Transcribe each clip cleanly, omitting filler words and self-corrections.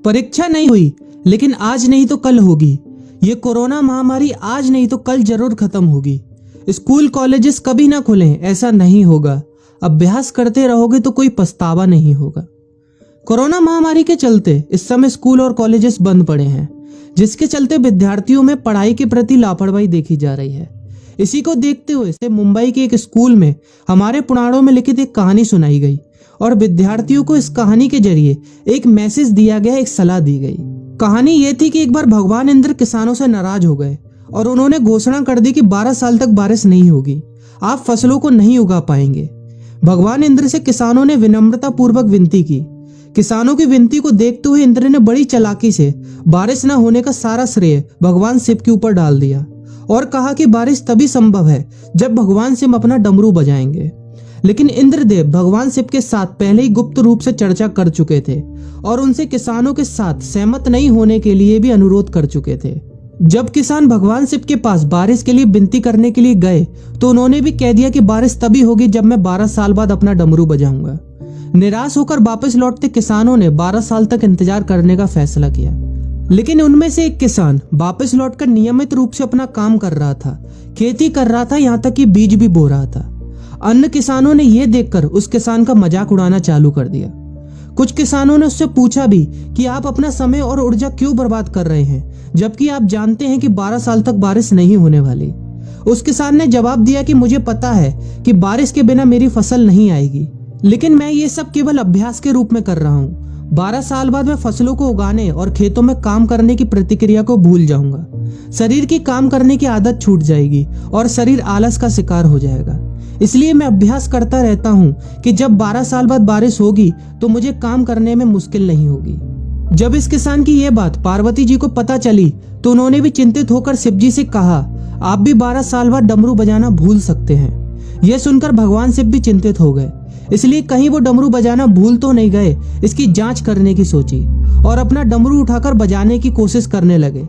परीक्षा नहीं हुई, लेकिन आज नहीं तो कल होगी। ये कोरोना महामारी आज नहीं तो कल जरूर खत्म होगी। स्कूल कॉलेजेस कभी ना खुलें, ऐसा नहीं होगा। अभ्यास करते रहोगे तो कोई पछतावा नहीं होगा। कोरोना महामारी के चलते इस समय स्कूल और कॉलेजेस बंद पड़े हैं, जिसके चलते विद्यार्थियों में पढ़ाई के प्रति लापरवाही देखी जा रही है। इसी को देखते हुए मुंबई के एक स्कूल में हमारे पुराणों में लिखित एक कहानी सुनाई गई और विद्यार्थियों को इस कहानी के जरिए एक मैसेज दिया गया, एक सलाह दी गई। कहानी ये थी कि एक बार भगवान इंद्र किसानों से नाराज हो गए और उन्होंने घोषणा कर दी कि 12 साल तक बारिश नहीं होगी, आप फसलों को नहीं उगा पाएंगे। भगवान इंद्र से किसानों ने विनम्रता पूर्वक विनती की। किसानों की विनती को देखते हुए इंद्र ने बड़ी चालाकी से बारिश न होने का सारा श्रेय भगवान शिव के ऊपर डाल दिया और कहा कि बारिश तभी संभव है जब भगवान शिव अपना डमरू बजाएंगे। लेकिन इंद्रदेव भगवान शिव के साथ पहले ही गुप्त रूप से चर्चा कर चुके थे और उनसे किसानों के साथ सहमत नहीं होने के लिए भी अनुरोध कर चुके थे। जब किसान भगवान शिव के पास बारिश के लिए विनती करने के लिए गए तो उन्होंने भी कह दिया कि बारिश तभी होगी जब मैं 12 साल बाद अपना डमरू बजाऊंगा। निराश होकर वापस लौटते किसानों ने 12 साल तक इंतजार करने का फैसला किया। लेकिन उनमें से एक किसान वापस लौटकर नियमित रूप से अपना काम कर रहा था, खेती कर रहा था, यहाँ तक कि बीज भी बो रहा था। अन्य किसानों ने यह देखकर उस किसान का मजाक उड़ाना चालू कर दिया। कुछ किसानों ने उससे पूछा भी कि आप अपना समय और ऊर्जा क्यों बर्बाद कर रहे हैं, जबकि आप जानते हैं कि 12 साल तक बारिश नहीं होने वाली। उस किसान ने जवाब दिया कि मुझे पता है कि बारिश के बिना मेरी फसल नहीं आएगी, लेकिन मैं ये सब केवल अभ्यास के रूप में कर रहा हूँ। 12 साल बाद मैं फसलों को उगाने और खेतों में काम करने की प्रतिक्रिया को भूल जाऊंगा। शरीर की काम करने की आदत छूट जाएगी और शरीर आलस का शिकार हो जाएगा। इसलिए मैं अभ्यास करता रहता हूँ कि जब 12 साल बाद बारिश होगी तो मुझे काम करने में मुश्किल नहीं होगी। जब इस किसान की यह बात पार्वती जी को पता चली तो उन्होंने भी चिंतित होकर शिव जी से कहा, आप भी 12 साल बाद डमरू बजाना भूल सकते हैं। यह सुनकर भगवान शिव भी चिंतित हो गए, इसलिए कहीं वो डमरू बजाना भूल तो नहीं गए, इसकी जांच करने की सोची और अपना डमरू उठाकर बजाने की कोशिश करने लगे।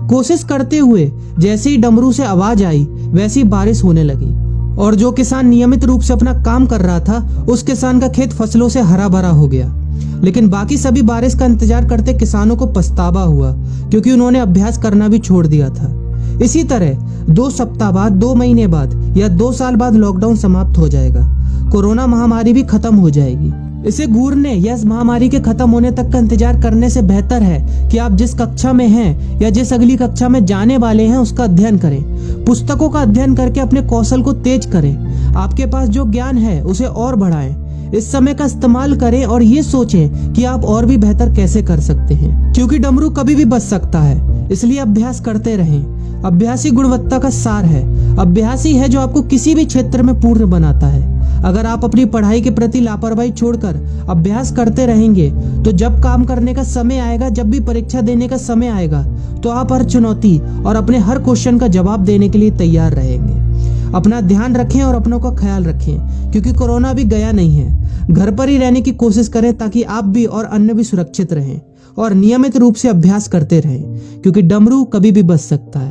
कोशिश करते हुए जैसे ही डमरू से आवाज आई वैसी बारिश होने लगी और जो किसान नियमित रूप से अपना काम कर रहा था उस किसान का खेत फसलों से हरा भरा हो गया। लेकिन बाकी सभी बारिश का इंतजार करते किसानों को पछतावा हुआ, क्योंकि उन्होंने अभ्यास करना भी छोड़ दिया था। इसी तरह 2 सप्ताह बाद, 2 महीने बाद या 2 साल बाद लॉकडाउन समाप्त हो जाएगा। कोरोना महामारी भी खत्म हो जाएगी। इसे घूरने या इस महामारी के खत्म होने तक का इंतजार करने से बेहतर है कि आप जिस कक्षा में हैं या जिस अगली कक्षा में जाने वाले हैं उसका अध्ययन करें। पुस्तकों का अध्ययन करके अपने कौशल को तेज करें। आपके पास जो ज्ञान है उसे और बढ़ाएं। इस समय का इस्तेमाल करें और ये सोचें कि आप और भी बेहतर कैसे कर सकते हैं, क्योंकि डमरू कभी भी बच सकता है। इसलिए अभ्यास करते रहें। अभ्यास ही गुणवत्ता का सार है। अभ्यास ही है जो आपको किसी भी क्षेत्र में पूर्ण बनाता है। अगर आप अपनी पढ़ाई के प्रति लापरवाही छोड़कर अभ्यास करते रहेंगे तो जब काम करने का समय आएगा, जब भी परीक्षा देने का समय आएगा, तो आप हर चुनौती और अपने हर क्वेश्चन का जवाब देने के लिए तैयार रहेंगे। अपना ध्यान रखें और अपनों का ख्याल रखें, क्योंकि कोरोना अभी गया नहीं है। घर पर ही रहने की कोशिश करें ताकि आप भी और अन्य भी सुरक्षित रहें और नियमित रूप से अभ्यास करते रहें, क्योंकि डमरू कभी भी बच सकता है।